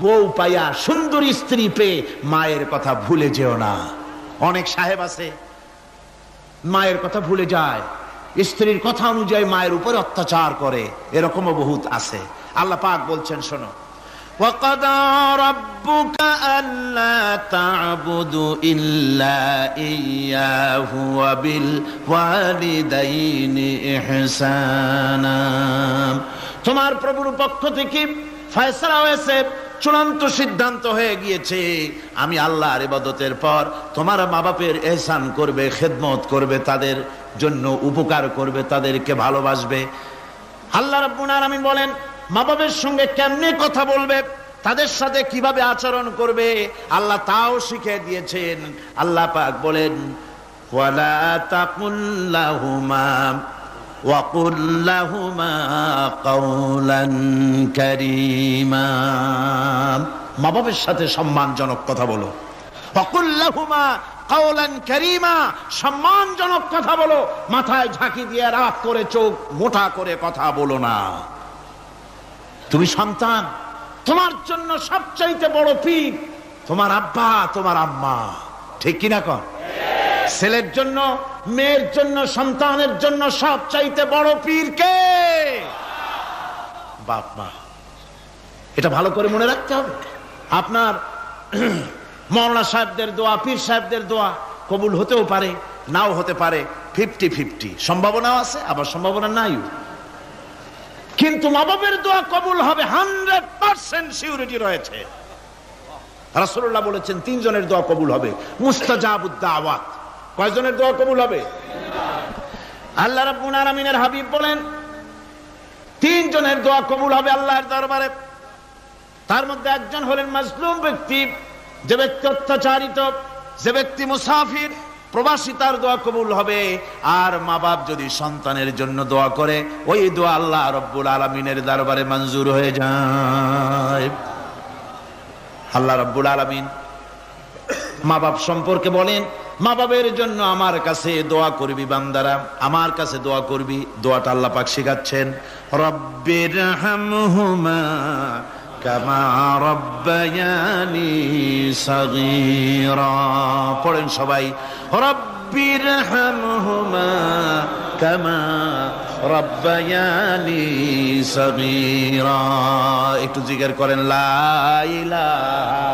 বউ পাইয়া সুন্দরী স্ত্রী পেয়ে মায়ের কথা ভুলে যেও না। অনেক সাহেব আছে মায়ের কথা ভুলে যায়, স্ত্রীর কথা অনুযায়ী মায়ের উপর অত্যাচার করে, এরকমও বহুত আছে। আল্লাহ পাক বলছেন, শোনো, وَقَضَى رَبُّكَ أَلَّا تَعْبُدُوا إِلَّا إِيَّاهُ وَبِالْوَالِدَيْنِ إِحْسَانًا। তোমার প্রভুর পক্ষ থেকে ফয়সালা হয়েছে, চূড়ান্ত সিদ্ধান্ত হয়ে গিয়েছে, আমি আল্লাহর ইবাদতের পর তোমার মা বাপের ইহসান করবে, খেদমত করবে, তাদের জন্য উপকার করবে, তাদেরকে ভালোবাসবে। আল্লাহ রাব্বুল আলামিন বলেন মা বাবার সঙ্গে কেমনে কথা বলবে, তাদের সাথে কিভাবে আচরণ করবে, আল্লাহ তাও শিখিয়ে দিয়েছেন। আল্লাহ পাক বলেন, ওয়ালা তাকুল লাহুমা وَقُلْ لَهُمَا قَوْلًا كَرِيمًا। মা বাবার সাথে সম্মানজনক কথা বলো। وَقُلْ لَهُمَا قَوْلًا كَرِيمًا, সম্মানজনক কথা বলো, মাথায় ঝাঁকি দিয়ে রাগ করে চোখ মোটা করে কথা বলো না। তুমি সন্তান, তোমার জন্য সবচাইতে বড় পীর তোমার আব্বা, তোমার আম্মা, ঠিক কিনা কন? ছেলের জন্য, মেয়ের জন্য, সন্তানের জন্য সবচাইতে বড় পীর কে? বাপ মা। এটা ভালো করে মনে রাখতে হবে। আপনার মাওলানা সাহেবদের দোয়া, পীর সাহেবদের দোয়া কবুল হতেও পারে, নাও হতে পারে, 50-50 সম্ভাবনাও আছে, আবার সম্ভাবনা নাই। কিন্তু মা বাবার দোয়া কবুল হবে 100% সিউরিটি রয়েছে। রাসূলুল্লাহ বলেছেন 3 জনের দোয়া কবুল হবে, মুস্তাজাবুদ দাওয়াত। কয়জনের দোয়া কবুল হবে? আল্লাহ রাব্বুল আলামিনের হাবিব বলেন 3 জনের দোয়া কবুল হবে আল্লাহর দরবারে। তার মধ্যে একজন হলেন মাজলুম ব্যক্তি, যে ব্যক্তি অত্যাচারিত, যে ব্যক্তি মুসাফির, প্রবাসী, তার দোয়া কবুল হবে। আর মা বাপ যদি সন্তানের জন্য দোয়া করে, ওই দোয়া আল্লাহ রাব্বুল আলামিনের দরবারে মঞ্জুর হয়ে যায়। আল্লাহ রাব্বুল আলামিন মা বাপ সম্পর্কে বলেন, মা বাবের জন্য আমার কাছে দোয়া করবি বান্দারা, আমার কাছে দোয়া করবি। দোয়াটা আল্লাহ পাক শিখাচ্ছেন, রব্বিরহামহুমা কামা রব্বায়ানি সাগীরা। পড়েন সবাই, রব্বিরহামহুমা কামা রব্বায়ানি সাগীরা। একটু জিকির করেন, লা ইলাহা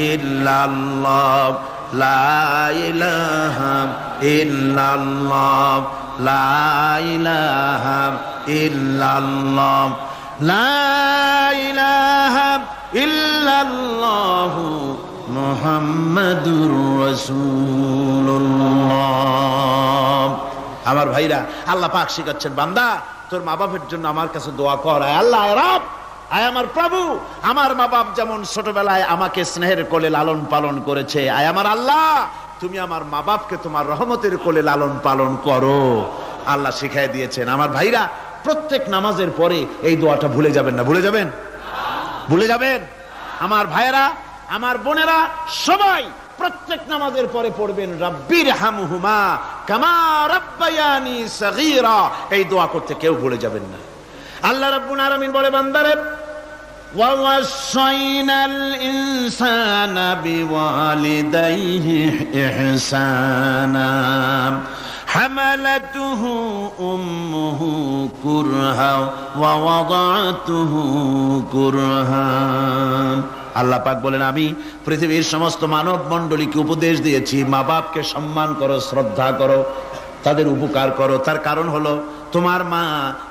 ইল্লাল্লাহ, লা ইলাহা ইল্লাল্লাহ, লা ইলাহা ইল্লাল্লাহ, লা ইলাহা ইল্লাল্লাহ মুহাম্মাদুর রাসূলুল্লাহ। আমার ভাইরা, আল্লাহ পাক শিখাচ্ছেন, বান্দা তোর মা বাপের জন্য আমার কাছে দোয়া কর। আল্লাহ রব, আয় আমার প্রভু, আমার মা বাপ যেমন ছোটবেলায় আমাকে স্নেহের কোলে লালন পালন করেছে, আয় আমার আল্লাহ তুমি আমার মা বাপকে তোমার রহমতের কোলে লালন পালন করো। আল্লাহ শিখাই দিয়েছেন। আমার ভাইরা, প্রত্যেক নামাজের পরে এই দোয়াটা ভুলে যাবেন না। ভুলে যাবেন? ভুলে যাবেন? আমার ভাইরা, আমার বোনেরা, সবাই প্রত্যেক নামাজের পরে পড়বেন, রব্বিরহামহুমা কামা রব্বায়ানি সাগীরা। এই দোয়া করতে কেউ ভুলে যাবেন না। আল্লাহ রাব্বুল আলামিন বলে, বান্দারে, ওয়া ওয়াসাইনাল ইনসানা বিওয়ালিদাইহি ইহসানা হামালাতুহু উম্মুহু কুরহা ওয়া ওয়াদাতুহু কুরহা। আল্লাহ পাক বলেন, আমি পৃথিবীর সমস্ত মানব মণ্ডলীকে উপদেশ দিয়েছি, মা বাপকে সম্মান করো, শ্রদ্ধা করো, তাদের উপকার করো। তার কারণ হলো তোমার মা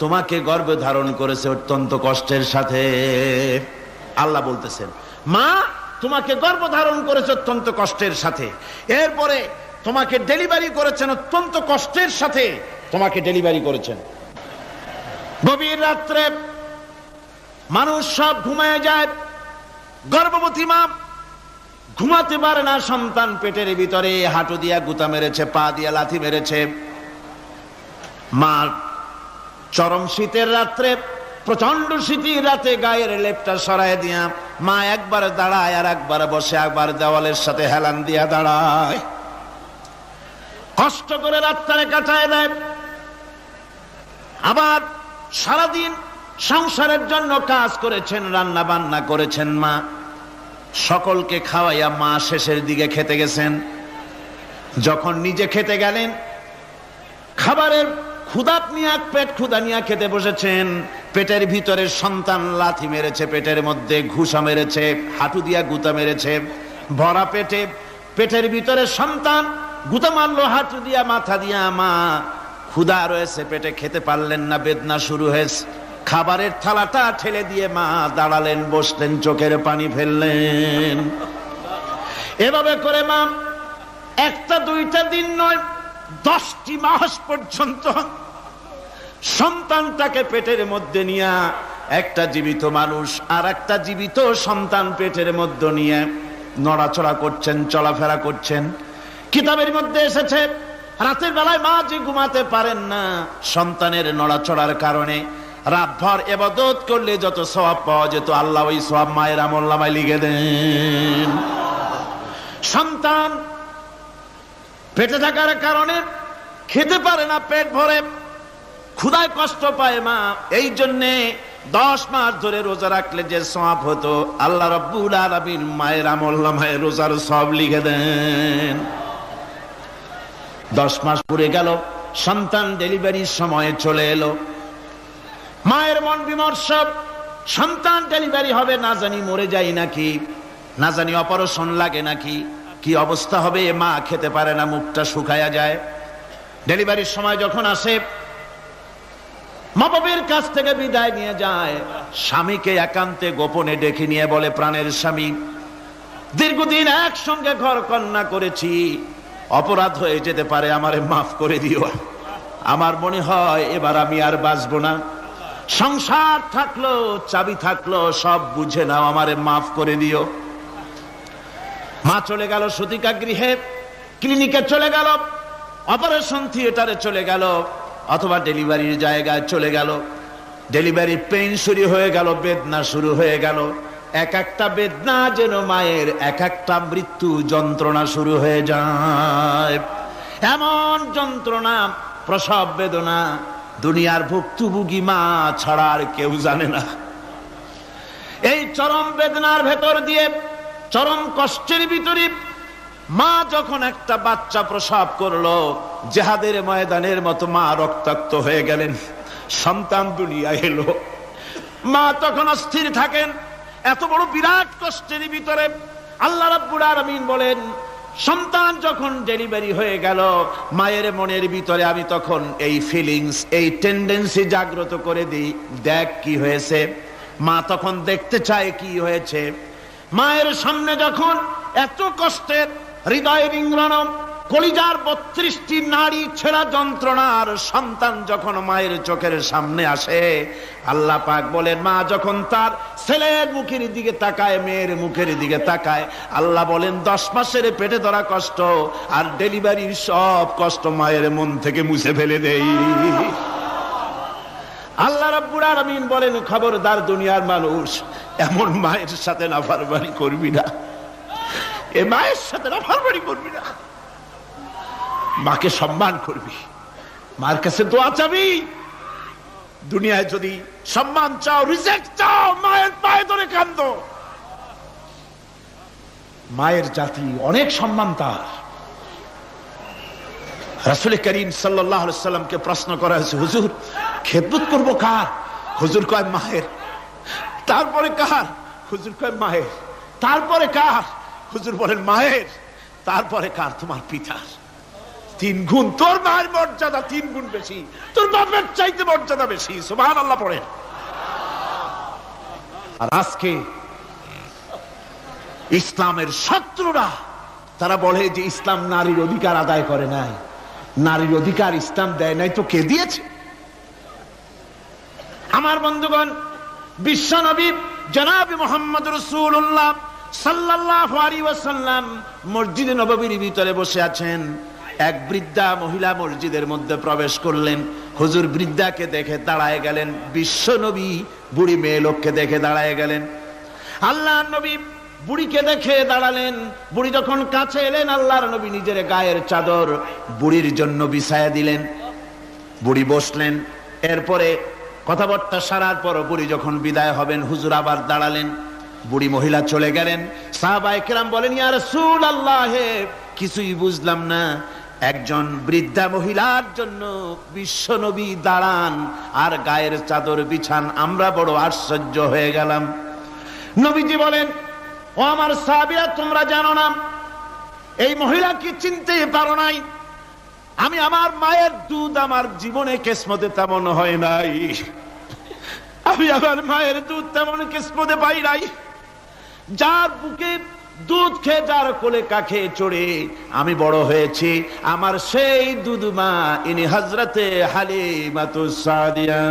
তোমাকে গর্ভে ধারণ করেছে অত্যন্ত কষ্টের সাথে। আল্লাহ বলতেছেন, মা তোমাকে গর্ভ ধারণ করেছে অত্যন্ত কষ্টের সাথে, এরপরে তোমাকে ডেলিভারি করেছেন অত্যন্ত কষ্টের সাথে, তোমাকে ডেলিভারি করেছেন। গভীর রাত্রে মানুষ সব ঘুমায় যায়, গর্ভবতী মা ঘুমাতে পারে না, সন্তান পেটের ভিতরে হাঁটু দিয়া গুতা মেরেছে, পা দিয়া লাথি মেরেছে। মা চরম শীতের রাত্রে, প্রচন্ড শীতের রাতে গায়ের লেপটা সরায় দিয়া মা একবার দাঁড়ায়, আর একবার বসে, একবার দেওয়ালের সাথে হেলান দিয়া দাঁড়ায়। কষ্ট করে রাতটারে কাটায় দেয়। আবার সারাদিন সংসারের জন্য কাজ করেছেন, রান্না বান্না করেছেন মা, সকলকে খাওয়াইয়া মা শেষের দিকে খেতে গেছেন। যখন নিজে খেতে গেলেন, খাবারের ক্ষুধাত নিয়ে পেট ক্ষুধা নিয়ে খেতে বসেছেন, পেটের ভিতরে সন্তান লাথি মেরেছে, পেটের মধ্যে ঘুষা মেরেছে, হাঁটু দিয়া গুতা মেরেছে, ভরা পেটে পেটের ভিতরে সন্তান গুতা মারলো হাঁটু দিয়া মাথা দিয়া। মা ক্ষুধা রয়েছে পেটে, খেতে পারলেন না, বেদনা শুরু হয়েছে। খাবারের থালাটা ঠেলে দিয়ে মা দাঁড়ালেন, বসলেন, চোখের পানি ফেললেন। এভাবে করে মা একটা দুইটা দিন নয়, 10টি মাস পর্যন্ত সন্তানটাকে পেটের মধ্যে নিয়ে, একটা জীবিত মানুষ আর একটা জীবিত সন্তান পেটের মধ্যে নিয়ে নড়াচড়া করছেন, চলাফেরা করছেন। কিতাবের মধ্যে এসেছে রাতের বেলায় মা যে ঘুমাতে পারেন না সন্তানের নড়াচড়ার কারণে, রাতভর ইবাদত করলে যত সওয়াব পাওয়া যেত আল্লাহ ওই সওয়াব মায়ের আমলনামায় লিখে দেন। সন্তান পেটে থাকার কারণে খেতে পারে না, পেট ভরে ক্ষুধায় কষ্ট পায় মা। এই জন্যে 10 মাস ধরে রোজা রাখলে যে সওয়াব হতো আল্লাহ রাব্বুল আলামিন মায়ের আমলনামায় রোজার সওয়াব লিখে দেন। 10 মাস পুরে গেল, সন্তান ডেলিভারির সময়ে চলে এলো। মায়ের মন বিমর্ষ, সন্তান ডেলিভারি হবে, না জানি মরে যায় নাকি, না জানি অপারেশন লাগে নাকি, কি অবস্থা হবে। মা খেতে পারে না, মুখটা শুকায়া যায়। ডেলিভারির সময় যখন আসে, মা বাবার কাছ থেকে বিদায় নিয়ে যায়, স্বামীকে একান্তে গোপনে ডেকে নিয়ে বলে, প্রাণের স্বামী, দীর্ঘদিন একসঙ্গে ঘর কন্যা করেছি, অপরাধ হয়ে যেতে পারে, আমারে মাফ করে দিও। আমার মনে হয় এবার আমি আর বাঁচবো না। সংসার থাকলো, চাবি থাকলো, সব বুঝে নাও, আমারে মাফ করে দিও। মা চলে গেল সতিকা গৃহে, ক্লিনিকে চলে গেল, অপারেশন থিয়েটারে চলে গেল, অথবা ডেলিভারির জায়গায় চলে গেল। ডেলিভারি পেইন শুরু হয়ে গেল, বেদনা শুরু হয়ে গেল। এক একটা বেদনা যেন মায়ের এক একটা মৃত্যু যন্ত্রণা শুরু হয়ে যায়। এমন যন্ত্রণা, প্রসব বেদনা দুনিয়ার ভুক্তভোগী মা ছাড়া আর কেউ জানে না। এই চরম বেদনার ভেতর দিয়ে, চরম কষ্টের ভিতরে মা যখন একটা বাচ্চা প্রসব করলো, জিহাদের ময়দানের মতো মা রক্তাক্ত হয়ে গেলেন, সন্তান দুনিয়া এলো। মা তখন অস্থির থাকেন। এত বড় বিরাট কষ্টের ভিতরে আল্লাহ রাব্বুল আলামিন বলেন, সন্তান যখন ডেলিভারি হয়ে গেল, মায়ের মনের ভিতরে আমি তখন এই ফিলিংস, এই টেন্ডেন্সি জাগ্রত করে দিই, দেখ কি হয়েছে। মা তখন দেখতে চায় কি হয়েছে। মায়ের সামনে যখন এত কষ্টের, হৃদয় রিংগ্রণ, কলিজার 32টি নাড়ি ছেঁড়া যন্ত্রণার সন্তান যখন মায়ের চোখের সামনে আসে, আল্লাহ পাক বলেন, মা যখন তার ছেলের মুখের দিকে তাকায়, মেয়ের মুখের দিকে তাকায়, আল্লাহ বলেন 10 মাসের পেটে ধরা কষ্ট আর ডেলিভারির সব কষ্ট মায়ের মন থেকে মুছে ফেলে দেই। আল্লাহ রাব্বুল আলামিন বলেন, খবরদার দুনিয়ার মানুষ, এমন মায়ের সাথে নাফরমানি করবি না, এ মায়ের সাথে নাফরমানি করবি না, মাকে সম্মান করবি, মার কাছে দোয়া চাবি। দুনিয়ায় যদি সম্মান চাও, রিজেক্ট চাও, মায়ের পায়ে ধরে কাঁদো। মায়ের জাতি অনেক সম্মান তার। রাসূল করিম সাল্লাল্লাহু আলাইহি সাল্লামকে প্রশ্ন করা হয়েছে, হুজুর খেদমত করব কার? হুজুর কয় মায়ের। তারপরে কার? হুজুর কয় মায়ের। তারপরে কার? হুজুর বলেন মায়ের। তারপরে কার? তোমার পিতার। 3 গুণ। তোর মায়ের মর্যাদা 3 গুণ বেশি, তোর বাপের চাইতে মর্যাদা বেশি। সুবহানাল্লাহ পড়েন। আর আজকে ইসলামের শত্রুরা তারা বলে যে ইসলাম নারীর অধিকার আদায় করে নাই। নারীর অধিকার ইসলাম দেয় নাই তো কে দিয়েছে? আমার বন্ধুগণ, বিশ্বনবী জনাব মুহাম্মদ রাসূলুল্লাহ সাল্লাল্লাহু আলাইহি ওয়াসাল্লাম মসজিদে নববীর ভিতরে বসে আছেন। এক বৃদ্ধা মহিলা মসজিদের মধ্যে প্রবেশ করলেন। হুজুর বৃদ্ধাকে দেখে দাঁড়ায় গেলেন, বিশ্বনবী বুড়ি মেয়ে লোককে দেখে দাঁড়ায় গেলেন। আল্লাহর নবী বুড়িকে দেখে দাঁড়ালেন। বুড়ি যখন কাছে এলেন, আল্লাহর নবী নিজের গায়ের চাদর বুড়ির জন্য বিছায়া দিলেন। বুড়ি বসলেন। এরপরে কথাবার্তা সারার পর বুড়ি যখন বিদায় হবেন, হুজুর আবার দাঁড়ালেন। বুড়ি মহিলা চলে গেলেন। সাহাবায়ে কেরাম বলেন, ইয়া রাসূলুল্লাহ, কিছুই বুঝলাম না, একজন বৃদ্ধা মহিলার জন্য বিশ্ব নবী দাঁড়ান আর গায়ের চাদর বিছান, আমরা বড় আশ্চর্য হয়ে গেলাম। নবীজি বলেন, ও আমার সাহাবীরা, তোমরা জানো না, এই মহিলাকে চিনতে পারো নাই। আমি আমার মায়ের দুধ আমার জীবনে কিসমতে তেমন হয় নাই, আমি আমার মায়ের দুধ তেমন কিসমতে পাই নাই। যার বুকে দুধ খেয়ে, যার কোলে কাখে চড়ে আমি বড় হয়েছি, আমার সেই দুধ মা ইনি হযরতে হালিমাতুস সাদিয়া।